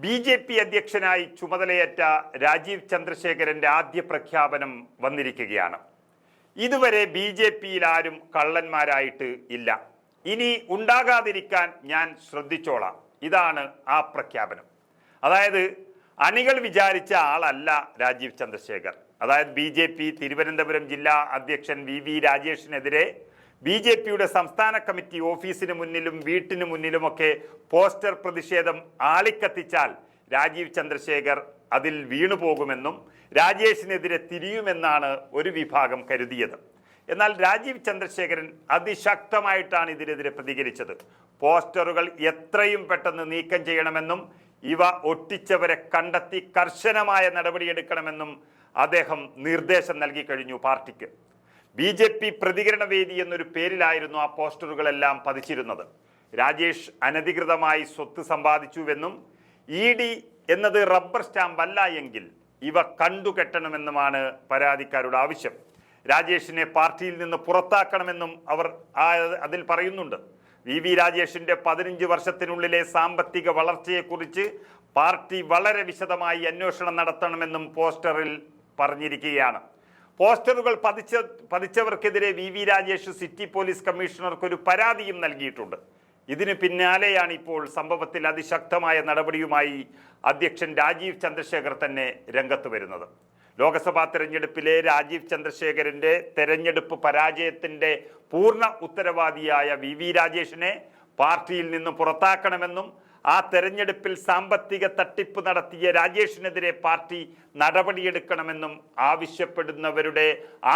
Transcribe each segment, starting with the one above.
BJP. അധ്യക്ഷനായി ചുമതലയേറ്റ രാജീവ് ചന്ദ്രശേഖരന്റെ ആദ്യ പ്രഖ്യാപനം വന്നിരിക്കുകയാണ്. ഇതുവരെ ബി.ജെ.പിയിൽ ആരും കള്ളന്മാരായിട്ട് ഇല്ല. ഇനി ഉണ്ടാകാതിരിക്കാൻ ഞാൻ ശ്രദ്ധിച്ചോളാം. ഇതാണ് ആ പ്രഖ്യാപനം. അതായത് അണികൾ വിചാരിച്ച ആളല്ല രാജീവ് ചന്ദ്രശേഖർ. അതായത് ബി.ജെ.പി. തിരുവനന്തപുരം ജില്ലാ അധ്യക്ഷൻ വി രാജേഷിനെതിരെ ബി.ജെ.പിയുടെ സംസ്ഥാന കമ്മിറ്റി ഓഫീസിന് മുന്നിലും വീട്ടിന് മുന്നിലുമൊക്കെ പോസ്റ്റർ പ്രതിഷേധം ആളിക്കത്തിച്ചാൽ രാജീവ് ചന്ദ്രശേഖർ അതിൽ വീണുപോകുമെന്നും രാജേഷിനെതിരെ തിരിയുമെന്നാണ് ഒരു വിഭാഗം കരുതിയത്. എന്നാൽ രാജീവ് ചന്ദ്രശേഖരൻ അതിശക്തമായിട്ടാണ് ഇതിനെതിരെ പ്രതികരിച്ചത്. പോസ്റ്ററുകൾ എത്രയും പെട്ടെന്ന് നീക്കം ചെയ്യണമെന്നും ഇവ ഒട്ടിച്ചവരെ കണ്ടെത്തി കർശനമായ നടപടിയെടുക്കണമെന്നും അദ്ദേഹം നിർദ്ദേശം നൽകി കഴിഞ്ഞു പാർട്ടിക്ക്. ബി.ജെ.പി. പ്രതികരണ വേദി എന്നൊരു പേരിലായിരുന്നു ആ പോസ്റ്ററുകളെല്ലാം പതിച്ചിരുന്നത്. രാജേഷ് അനധികൃതമായി സ്വത്ത് സമ്പാദിച്ചുവെന്നും ഇ.ഡി. എന്നത് റബ്ബർ സ്റ്റാമ്പ് അല്ല എങ്കിൽ ഇവ കണ്ടുകെട്ടണമെന്നുമാണ് പരാതിക്കാരുടെ ആവശ്യം. രാജേഷിനെ പാർട്ടിയിൽ നിന്ന് പുറത്താക്കണമെന്നും അവർ അതിൽ പറയുന്നുണ്ട്. വി രാജേഷിന്റെ 15 വർഷത്തിനുള്ളിലെ സാമ്പത്തിക വളർച്ചയെക്കുറിച്ച് പാർട്ടി വളരെ വിശദമായി അന്വേഷണം നടത്തണമെന്നും പോസ്റ്ററിൽ പറഞ്ഞിരിക്കുകയാണ്. പോസ്റ്ററുകൾ പതിച്ചവർക്കെതിരെ വി രാജേഷ് സിറ്റി പോലീസ് കമ്മീഷണർക്ക് ഒരു പരാതിയും നൽകിയിട്ടുണ്ട്. ഇതിന് പിന്നാലെയാണ് ഇപ്പോൾ സംഭവത്തിൽ അതിശക്തമായ നടപടിയുമായി അധ്യക്ഷൻ രാജീവ് ചന്ദ്രശേഖർ തന്നെ രംഗത്ത് വരുന്നത്. ലോക്സഭാ തെരഞ്ഞെടുപ്പിലെ രാജീവ് ചന്ദ്രശേഖരന്റെ തെരഞ്ഞെടുപ്പ് പരാജയത്തിന്റെ പൂർണ്ണ ഉത്തരവാദിയായ വി രാജേഷിനെ പാർട്ടിയിൽ നിന്ന് പുറത്താക്കണമെന്നും ആ തെരഞ്ഞെടുപ്പിൽ സാമ്പത്തിക തട്ടിപ്പ് നടത്തിയ രാജേഷിനെതിരെ പാർട്ടി നടപടിയെടുക്കണമെന്നും ആവശ്യപ്പെടുന്നവരുടെ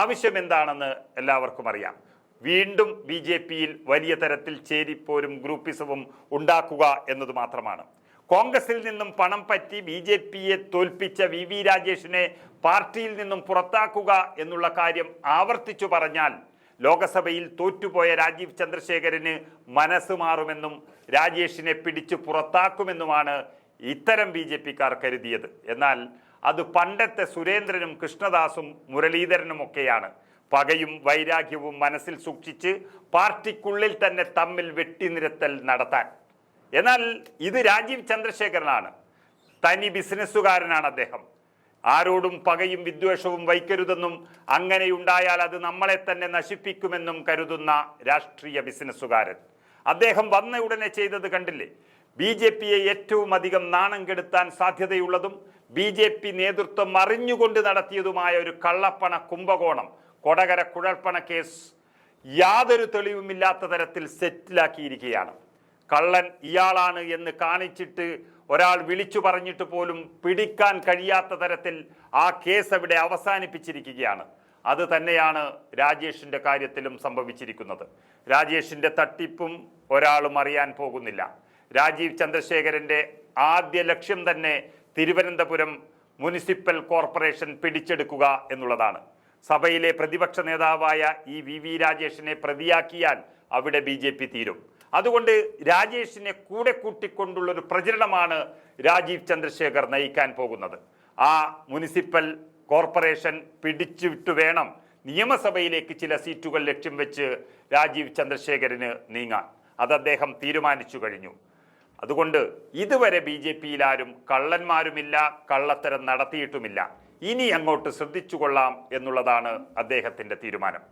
ആവശ്യം എന്താണെന്ന് എല്ലാവർക്കും അറിയാം. വീണ്ടും ബി.ജെ.പിയിൽ വലിയ തരത്തിൽ ചേരിപ്പോരും ഗ്രൂപ്പിസവും ഉണ്ടാക്കുക എന്നത് മാത്രമാണ്. കോൺഗ്രസിൽ നിന്നും പണം പറ്റി ബി.ജെ.പിയെ തോൽപ്പിച്ച വി രാജേഷിനെ പാർട്ടിയിൽ നിന്നും പുറത്താക്കുക എന്നുള്ള കാര്യം ആവർത്തിച്ചു പറഞ്ഞാൽ ലോക്സഭയിൽ തോറ്റുപോയ രാജീവ് ചന്ദ്രശേഖരന് മനസ്സ് മാറുമെന്നും രാജേഷിനെ പിടിച്ചു പുറത്താക്കുമെന്നുമാണ് ഇത്തരം ബി.ജെ.പിക്കാർ കരുതിയത്. എന്നാൽ അത് പണ്ടത്തെ സുരേന്ദ്രനും കൃഷ്ണദാസും മുരളീധരനും ഒക്കെയാണ്. പകയും വൈരാഗ്യവും മനസ്സിൽ സൂക്ഷിച്ച് പാർട്ടിക്കുള്ളിൽ തന്നെ തമ്മിൽ വെട്ടിനിരത്തൽ നടത്താൻ. എന്നാൽ ഇത് രാജീവ് ചന്ദ്രശേഖരനാണ്. തനി ബിസിനസ്സുകാരനാണ് അദ്ദേഹം. ആരോടും പകയും വിദ്വേഷവും വയ്ക്കരുതെന്നും അങ്ങനെയുണ്ടായാൽ അത് നമ്മളെ തന്നെ നശിപ്പിക്കുമെന്നും കരുതുന്ന രാഷ്ട്രീയ ബിസിനസ്സുകാരൻ. അദ്ദേഹം വന്ന ഉടനെ ചെയ്തത് കണ്ടില്ലേ? ബി.ജെ.പിയെ ഏറ്റവും അധികം നാണം കെടുത്താൻ സാധ്യതയുള്ളതും ബി.ജെ.പി. നേതൃത്വം അറിഞ്ഞുകൊണ്ട് നടത്തിയതുമായ ഒരു കള്ളപ്പണ കുംഭകോണം, കൊടകര കുഴൽപ്പണ കേസ് യാതൊരു തെളിവുമില്ലാത്ത തരത്തിൽ സെറ്റിലാക്കിയിരിക്കുകയാണ്. കള്ളൻ ഇയാളാണ് എന്ന് കാണിച്ചിട്ട് ഒരാൾ വിളിച്ചു പറഞ്ഞിട്ട് പോലും പിടിക്കാൻ കഴിയാത്ത തരത്തിൽ ആ കേസ് അവിടെ അവസാനിപ്പിച്ചിരിക്കുകയാണ്. അത് തന്നെയാണ് രാജേഷിന്റെ കാര്യത്തിലും സംഭവിച്ചിരിക്കുന്നത്. രാജേഷിന്റെ തട്ടിപ്പും ഒരാളും അറിയാൻ പോകുന്നില്ല. രാജീവ് ചന്ദ്രശേഖരന്റെ ആദ്യ ലക്ഷ്യം തന്നെ തിരുവനന്തപുരം മുനിസിപ്പൽ കോർപ്പറേഷൻ പിടിച്ചെടുക്കുക എന്നുള്ളതാണ്. സഭയിലെ പ്രതിപക്ഷ നേതാവായ ഈ വി രാജേഷിനെ പ്രതിയാക്കിയാൽ അവിടെ ബി.ജെ.പി. തീരും. അതുകൊണ്ട് രാജേഷിനെ കൂടെ കൂട്ടിക്കൊണ്ടുള്ളൊരു പ്രചരണമാണ് രാജീവ് ചന്ദ്രശേഖർ നയിക്കാൻ പോകുന്നത്. ആ മുനിസിപ്പൽ കോർപ്പറേഷൻ പിടിച്ചുവിട്ടു വേണം നിയമസഭയിലേക്ക് ചില സീറ്റുകൾ ലക്ഷ്യം വെച്ച് രാജീവ് ചന്ദ്രശേഖരന് നീങ്ങാൻ. അത് അദ്ദേഹം തീരുമാനിച്ചു കഴിഞ്ഞു. അതുകൊണ്ട് ഇതുവരെ ബി.ജെ.പിയിൽ ആരും കള്ളന്മാരുമില്ല, കള്ളത്തരം നടത്തിയിട്ടുമില്ല. ഇനി അങ്ങോട്ട് ശ്രദ്ധിച്ചുകൊള്ളാം എന്നുള്ളതാണ് അദ്ദേഹത്തിൻ്റെ തീരുമാനം.